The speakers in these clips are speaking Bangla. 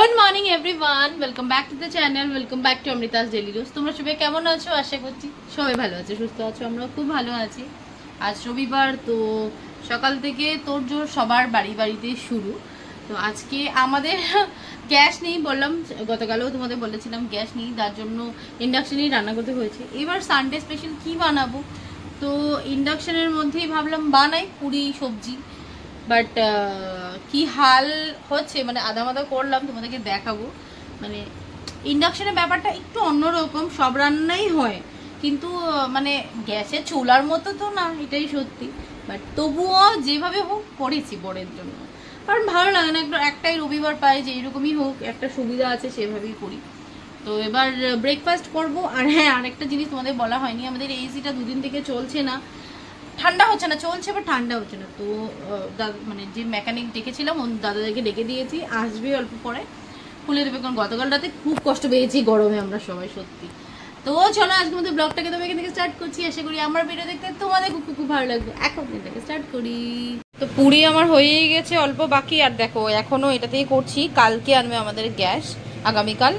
Good morning everyone, welcome back to the channel, welcome back to Amrita's daily rose. তোমরা সবাই কেমন আছো? আশা করছি সবাই ভালো আছে, সুস্থ আছো। আমরা খুব ভালো আছি। আজ রবিবার, তো সকাল থেকে তোড়জোড় সবার বাড়িতে শুরু। তো আজকে আমাদের গ্যাস নেই, বললাম গতকালও তোমাদের বলেছিলাম গ্যাস নেই, তার জন্য ইন্ডাকশনেই রান্না করতে হয়েছে। এবার সানডে স্পেশাল কি বানাবো, তো ইন্ডাকশনের মধ্যেই ভাবলাম বানাই পুরি সবজি। বাট কি হাল হচ্ছে, মানে আদা মাদা করলাম, তোমাদেরকে দেখাবো। মানে ইন্ডাকশনের ব্যাপারটা একটু অন্যরকম, সব রান্নাই হয় কিন্তু মানে গ্যাসের চুলার মতো তো না, এটাই সত্যি। বাট তবুও যেভাবে হোক করেছি বরের জন্য, কারণ ভালো লাগে না একটাই রবিবার পাই যে এরকমই হোক, একটা সুবিধা আছে সেভাবেই করি। তো এবার ব্রেকফাস্ট করবো। আর হ্যাঁ, আরেকটা জিনিস তোমাদের বলা হয়নি, আমাদের এসিটা দুদিন থেকে চলছে না, ঠান্ডা হচ্ছে না, চলছে বা ঠান্ডা হচ্ছে না। তো মানে যে মেকানিক ডেকেছিলাম দাদাদেরকে ডেকে দিয়েছি, আসবে অল্প পরে, খুলে দেবে। কারণ গতকাল রাতে খুব কষ্ট পেয়েছি গরমে আমরা সবাই, সত্যি। তো চলো আজকে আমাদের ব্লগটাকে তবে এখান থেকে স্টার্ট করছি। আশা করি আমার ভিডিও দেখতে তোমাদের খুব খুব ভালো লাগবে। এখন এটাকে স্টার্ট করি। তো পুরি আমার হয়েই গেছে, অল্প বাকি। আর দেখো এখনো এটাতেই করছি, কালকে আনবে আমাদের গ্যাস, আগামীকাল।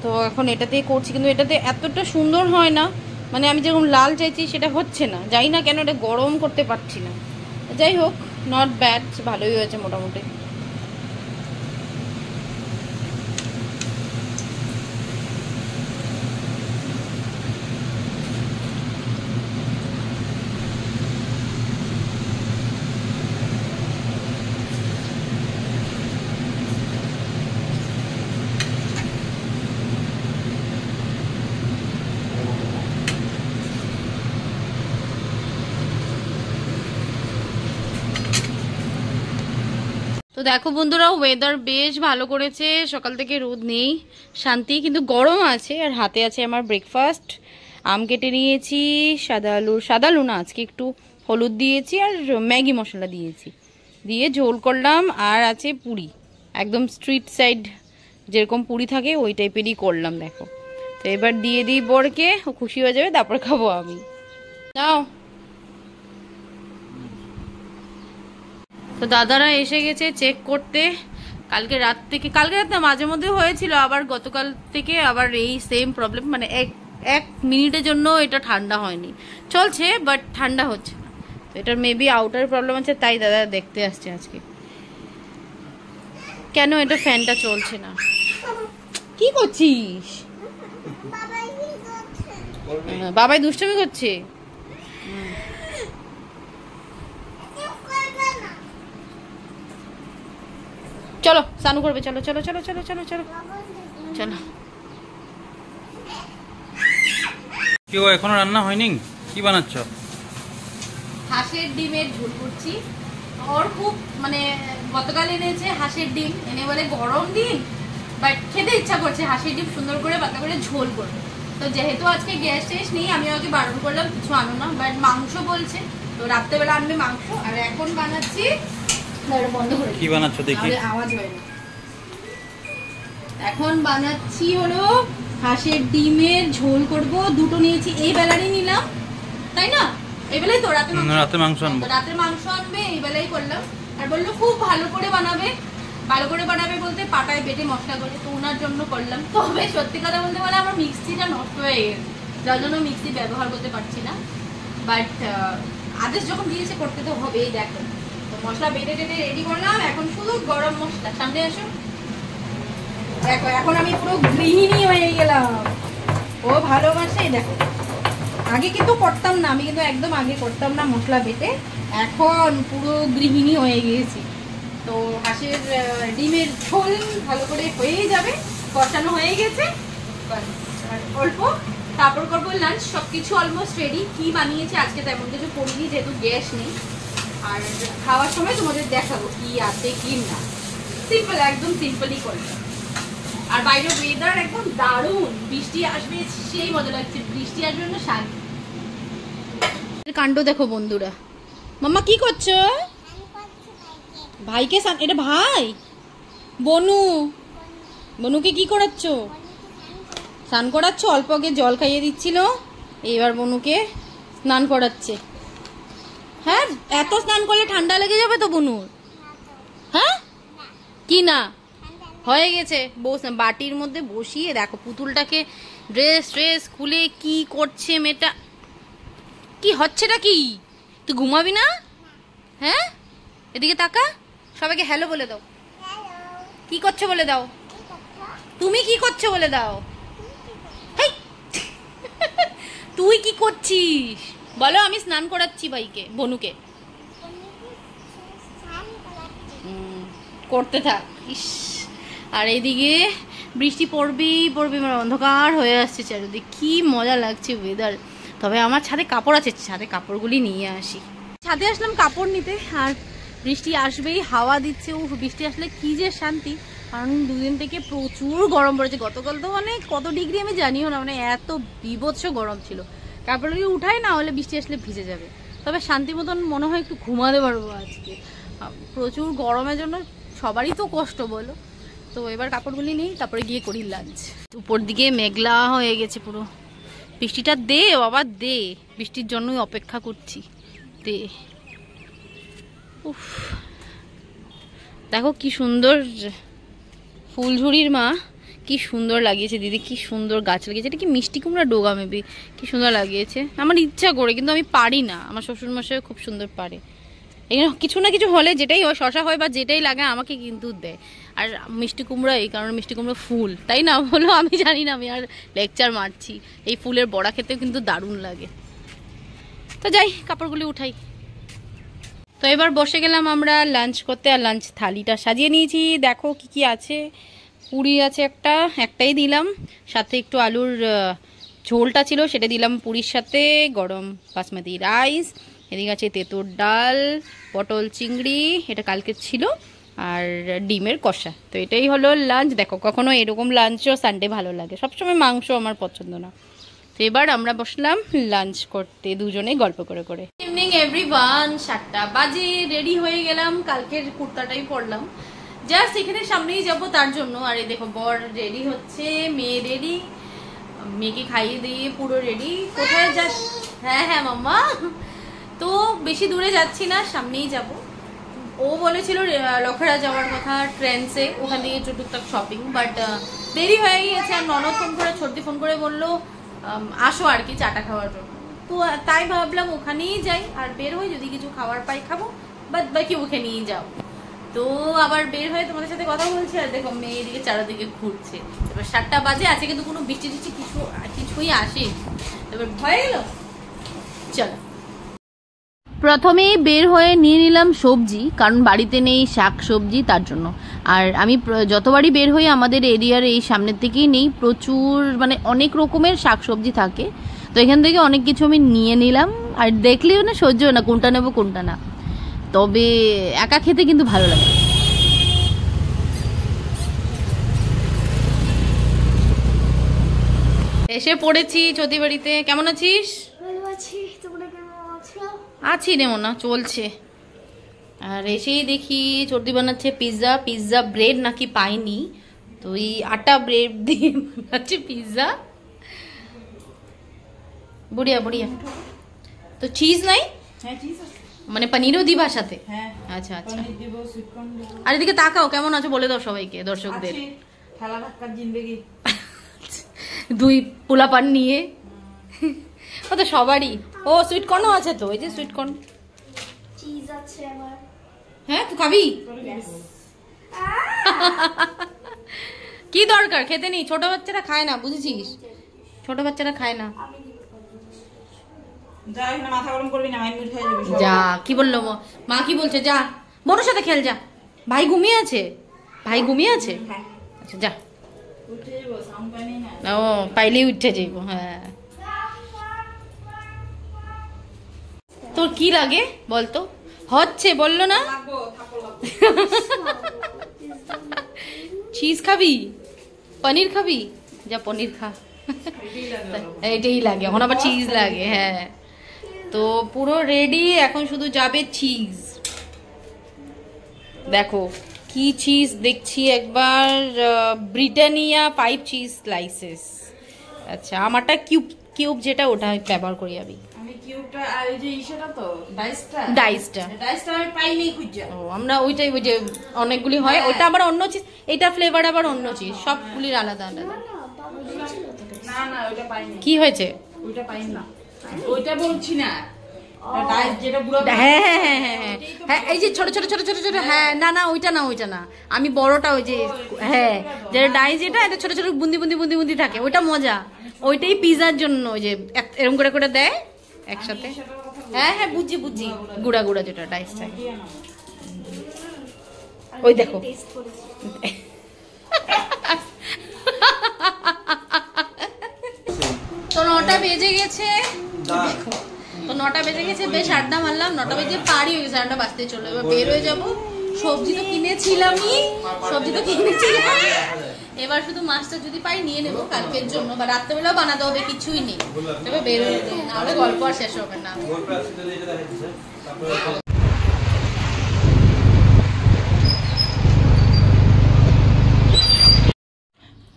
তো এখন এটাতেই করছি, কিন্তু এটাতে এতটা সুন্দর হয় না, মানে আমি যেরকম লাল চাইছি সেটা হচ্ছে না, যাই না কেন এটা গরম করতে পারছি না। যাই হোক, নট ব্যাড, ভালোই হয়েছে মোটামুটি। তো দেখো বন্ধুরা, ওয়েদার বেশ ভালো করেছে, সকাল থেকে রোদ নেই, শান্তি, কিন্তু গরম আছে। আর হাতে আছে আমার ব্রেকফাস্ট, আম কেটে নিয়েছি, সাদা আলু না, আজকে একটু হলুদ দিয়েছি আর ম্যাগি মশলা দিয়েছি, দিয়ে ঝোল করলাম। আর আছে পুরি, একদম স্ট্রিট সাইড যেরকম পুরি থাকে ওই টাইপেরই করলাম। দেখো, তো এবার দিয়ে দিই বরকে, ও খুশি হয়ে যাবে, তারপর খাবো আমি। নাও। তো দাদারা এসে গেছে চেক করতে। কালকে রাত না, মাঝে মধ্যে হয়েছিল, আবার গতকাল থেকে আবার এই সেম প্রবলেম, মানে এক মিনিটের জন্য এটা ঠান্ডা হয়নি, চলছে বাট ঠান্ডা হচ্ছে না। তো এটার মেবি আউটার প্রবলেম আছে, তাই দাদা দেখতে আসছে আজকে কেন এটা ফ্যানটা চলছে না। কি করছিস? বাবাই দুষ্টুমি করছে। চলো স্নান করবে, চলো চলো চলো চলো চলো চলো চলো। কি গো, এখনো রান্না হয়নি? কি বানাচ্ছ? হাঁসের ডিমের ঝোল করছি। ওর খুব মানে গতকাল এনেছে হাঁসের ডিম, এনে বলে গরম দিন, বাট খেতে ইচ্ছা করছে হাঁসের ডিম সুন্দর করে পাতলা করে ঝোল করবে। তো যেহেতু আজকে গ্যাস টেস নেই, আমি ওকে বারণ করলাম কিছু আনো না, বাট মাংস বলছে, তো রাত্রেবেলা আনবে মাংস। আর এখন বানাচ্ছি, বন্ধ করে কি বানাচ্ছ দেখি, আওয়াজ হয় না। এখন বানাচ্ছি হলো হাঁসের ডিমের ঝোল করব। দুটো নিয়েছি, এই বেলারই নিলাম, তাই না? এই বেলাই তো রাতে মাংস আনবো, রাতে মাংস আনবে, এই বেলাই করলাম। আর বললো খুব ভালো করে বানাবে, ভালো করে বানাবে বলতে পাটায় বেটে মশলা করে, তো ওনার জন্য করলাম। তবে সত্যি কথা বলতে বলে আমার মিক্সিটা নষ্ট হয়ে গেছে, যার জন্য মিক্সি ব্যবহার করতে পারছি না। বাট আদেশ যখন দিয়েছে করতে তো হবেই। দেখো, তো মশলা বেটে টেটে রেডি করলাম, এখন শুধু গরম মশলা। সামনে আসো, দেখো এখন আমি পুরো গৃহিণী হয়ে গেলাম। ও ভালোবাসে। দেখো, আগে কিন্তু করতাম না, আমি কিন্তু একদম আগে করতাম না মশলা বেটে, এখন পুরো গৃহিণী হয়ে গিয়েছি। তো হাঁসের ডিমের ঝোল ভালো করে হয়েই যাবে, কষানো হয়ে গেছে অল্প। তারপর করবো লাঞ্চ, সবকিছু অলমোস্ট রেডি। কি বানিয়েছে আজকে তেমন কিছু করিনি, যেহেতু গ্যাস নেই। আর খাওয়ার সময় তোমাদের দেখাবো কি আছে কি না, সিম্পল, একদম সিম্পলই করলাম। আর বাইরের ওয়েদার একদম দারুণ, বৃষ্টি আসবে সেই মজা লাগছে, বৃষ্টি আসবে না শান্তি। কাণ্ড দেখো বন্ধুরা। মাম্মা কি করছো? ভাইকে এটা ভাই বনুকে কি করাচ্ছ? স্নান করাচ্ছ? অল্প আগে জল খাইয়ে দিচ্ছিল, এইবার বনুকে স্নান করাচ্ছে। হ্যাঁ, এত স্নান করলে ঠান্ডা লেগে যাবে তো বনুর। হ্যাঁ কি না, হয়ে গেছে, বাটির মধ্যে বসিয়ে দেখো পুতুলটাকে ড্রেস খুলে কি করছে মেয়েটা। কি হচ্ছেটা কি? তুই ঘুমাবি না? হ্যাঁ, এদিকে তাকা, সবাইকে হ্যালো বলে দাও। কি করছো বলে দাও। তুমি কি করছো বলে দাও। তুই কি করছিস বলো। আমি স্নান করাচ্ছি ভাইকে, বনুকে। করতে থাক। ইস, আর এইদিকে বৃষ্টি পড়বেই মানে অন্ধকার হয়ে আসছে চারিদিকে। কি মজা লাগছে ওয়েদার। তবে আমার ছাদে কাপড় আছে, ছাদে কাপড়গুলি নিয়ে আসি। ছাদে আসলাম কাপড় নিতে, আর বৃষ্টি আসবেই, হাওয়া দিচ্ছে। ও বৃষ্টি আসলে কি যে শান্তি। কারণ দুদিন থেকে প্রচুর গরম পড়েছে। গতকাল তো মানে কত ডিগ্রি আমি জানিও না, মানে এত বীভৎস গরম ছিল। কাপড়গুলি উঠাই, না হলে বৃষ্টি আসলে ভিজে যাবে। তবে শান্তি মতন মনে হয় একটু ঘুমাতে পারবো আজকে। প্রচুর গরমের জন্য সবারই তো কষ্ট বলো। তো এবার কাপড়গুলি নেই, তারপরে গিয়ে করি লাঞ্চ। উপর দিকে মেঘলা হয়ে গেছে পুরো। বৃষ্টিটা দে বাবা দে, বৃষ্টির জন্যই অপেক্ষা করছি, দে। উফ, দেখো কি সুন্দর ফুলঝুরির মা, কি সুন্দর লাগিয়েছে দিদি, কি সুন্দর গাছ লাগিয়েছে। এটা কি মিষ্টি কুমড়া ডোগা মেবি, কি সুন্দর লাগিয়েছে। আমার ইচ্ছা করে, কিন্তু আমি পারি না। আমার শ্বশুরমশাই খুব সুন্দর পারে। এখানে কিছু না কিছু হলে, যেটাই হয়, শশা হয় বা যেটাই লাগে, আমাকে কিন্তু দেয়। আর মিষ্টি কুমড়া এই কারণে, মিষ্টি কুমড়া ফুল, তাই না বলো? আমি জানি না, আমি আর লেকচার মারছি। এই ফুলের বড়া খেতেও কিন্তু দারুণ লাগে। তো যাই, কাপড়গুলি উঠাই। তো এবার বসে গেলাম আমরা লাঞ্চ করতে। আর লাঞ্চ থালিটা সাজিয়ে নিয়েছি, দেখো কি কি আছে। পুরি আছে একটাই দিলাম, সাথে একটু আলুর ঝোলটা ছিল সেটা দিলাম পুরির সাথে। গরম বাসমতি রাইস, এদিকে আছে তেঁতুর ডাল, পটল চিংড়ি, এটা কালকে ছিল, আর ডিমের কষা। তো এটাই হলো লাঞ্চ। দেখো, কখনো এরকম লাঞ্চও সানডে ভালো লাগে, সবসময় মাংস আমার পছন্দ না। তো এবার আমরা বসলাম লাঞ্চ করতে, দুজনে গল্প করে করে। ইভিনিং এভরিওয়ান, 7টা বাজে, রেডি হয়ে গেলাম। কালকের কুর্তাটাই পরলাম, জাস্ট এখানে সামনেই যাব তার জন্য। আর এই দেখো বর রেডি হচ্ছে, মেয়ে রেডি, মেয়েকে খাইয়ে দিয়ে পুরো রেডি। কোথায় যাস? হ্যাঁ মাম্মা। তো বেশি দূরে যাচ্ছি না, সামনেই যাব। ও বলেছিল লখরা যাওয়ার কথা ট্রেন্সে, ওখান থেকে টুকটাক শপিং, বাট দেরি হয়ে গিয়েছে। আর ননদ ফোন করে, ছোটদি ফোন করে বললো আসো আর কি চাটা খাওয়ার জন্য। তো তাই ভাবলাম ওখানেই যাই, আর বের হই, যদি কিছু খাবার পাই খাবো, বাদ বাকি ওখানেই যাও। তো আবার বের হয়ে তোমাদের সাথে কথা বলছি। আর দেখো মেয়ে এদিকে চারিদিকে ঘুরছে। এবার 7টা বাজে, আজকে কিন্তু কোনো বৃষ্টি কিছুই আসে। এবার ভয় গেল। চলো, প্রথমেই বের হয়ে নিয়ে নিলাম সবজি, কারণ বাড়িতে নেই শাক সবজি, তার জন্য। আর আমি যতবারই বের হই আমাদের এরিয়ার এই সামনের থেকেই নেই, প্রচুর মানে অনেক রকমের শাক সবজি থাকে। তো এখান থেকে অনেক কিছু আমি নিয়ে নিলাম। আর দেখলেও না সহ্য হয় না কোনটা নেবো কোনটা না। তবে একা খেতে কিন্তু ভালো লাগে। এসে পড়েছি চৌধুরী বাড়িতে। কেমন আছিস? ভালো আছি, তোমরা কেমন আছো? আছি রে মনা, চলছে। আর এসেই দেখি চর্দি বানাচ্ছে পিৎজা ব্রেড নাকি পাইনি, তো এই আটা ব্রেড দিয়ে বানাচ্ছে পিৎজা। বড়িয়া তো চিজ নাই? হ্যাঁ চিজ আছে, মানে পনিরও দিবা সাথে? হ্যাঁ আচ্ছা আচ্ছা। পনির দিব, সুইট কর্ন দিব। আর এদিকে তাকাও, কেমন আছো বলে দাও সবাইকে, দর্শকদের। আছি, ঠেলা ধাক্কার জিন্দেগি। দুই পোলাপান নিয়ে, ও তো সবারই। ও সুইট কর্নও আছে তো, এই যে সুইট কর্ন। চিজ আছে আমার। হ্যাঁ তুই খাবি? কি দরকার, খেতে নেই। ছোট বাচ্চারা খায় না, বুঝেছিস? ছোট বাচ্চারা খায় না। যা, এখানে মাথা গরম করবি না, মাইন্ড হয়ে যাবে সব। যা, কি বললো মা? কি বলছে? যা বোনের সাথে খেল, যা। ভাই ঘুমিয়ে আছে? হ্যাঁ আচ্ছা যা। উঠে যাবো, সাউন্ড পাইনি না। ও পাইলেই উঠে যাইব। হ্যাঁ, তোর কি লাগে বলতো? হচ্ছে বললো না? লাগবো, থাপ্পড় লাগবো। চিজ খাবি? পনির খাবি? যা পনির খা। এটাই লাগে আমার। এইটাই লাগে, এখন আবার চিজ লাগে। হ্যাঁ, তো পুরো রেডি, এখন শুধু যাবে চিজ। দেখো কি চিজ দেখছি একবার, ব্রিটানিয়া 5 চিজ স্লাইসেস। আচ্ছা, আমারটা কিউব যেটা, ওটা ব্যবহার করি আমি। আমি কিউবটা আর এই যে ইসেটা তো ডাইসটা ডাইসটা আমি পাইনি খুঁজা। ও আমরা ওইটাই ওই যে অনেকগুলি হয় ওটা আবার অন্য চিজ, এটা ফ্লেভার আবার অন্য চিজ, সবগুলির আলাদা আলাদা। না বাবু বলছিল তো না না ওইটা পাইনি, কি হয়েছে? ওইটা পাইনি না, ওইটা বলছি না, ডাইস যেটা বুড়ো। হ্যাঁ হ্যাঁ হ্যাঁ হ্যাঁ হ্যাঁ হ্যাঁ এই যে ছোট ছোট ছোট ছোট ছোট, হ্যাঁ না না ওইটা না ওইটা না, আমি বড়টা ওই যে হ্যাঁ যেটা ডাইস, যেটা এটা ছোট ছোট বুন্দি বুন্দি বুন্দি বুন্দি থাকে, ওইটা মজা, ওইটাই পিজার জন্য ওই যে এরকম করে করে দেয় একসাথে। হ্যাঁ হ্যাঁ বুঝছি বুঝছি, গুড়া গুড়া যেটা ডাইস থাকে। ওই দেখো টেস্ট করেছি। তো 9টা বেজে গেছে, দেখো তো 9টা বেজে গেছে, বেশ আড্ডা মারলাম, 9টা বেজে পারি হয়ে গেছে, 9টা বাজতে চলো, এবার বের হয়ে যাবো। সবজি তো কিনেছিলামই, এবার শুধু মাছটা যদি পাই নিয়ে নেবো কালকের জন্য, বা রাত্রেবেলাও বানাতে হবে, কিছুই নেই, তবে বের হয়ে যাবো, নাহলে গল্প আর শেষ হবে না।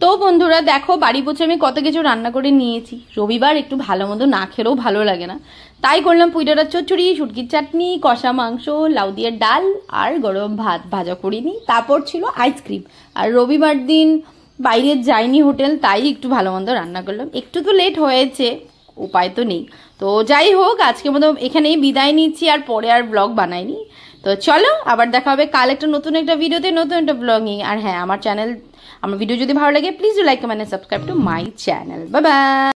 তো বন্ধুরা দেখো বাড়ি পৌঁছে আমি কত কিছু রান্না করে নিয়েছি। রবিবার একটু ভালো মন্দ না খেলেও ভালো লাগে না, তাই করলাম পুঁইডাঁটার চচ্চড়ি, শুটকির চাটনি, কষা মাংস, লাউ দিয়ে ডাল আর গরম ভাত, ভাজা করিনি, তারপর ছিল আইসক্রিম। আর রবিবার দিন বাইরে যাইনি হোটেল, তাই একটু ভালো মন্দ রান্না করলাম, একটু তো লেট হয়েছে, উপায় তো নেই। তো যাই হোক আজকের মতো এখানেই বিদায় নিচ্ছি, আর পরে আর ব্লগ বানাইনি। তো চলো আবার দেখা হবে কাল একটা নতুন একটা ভিডিওতে, নতুন একটা ব্লগ নিয়ে। আর হ্যাঁ আমার ভিডিও যদি ভালো লাগে please do like comment and subscribe to my channel. Bye by.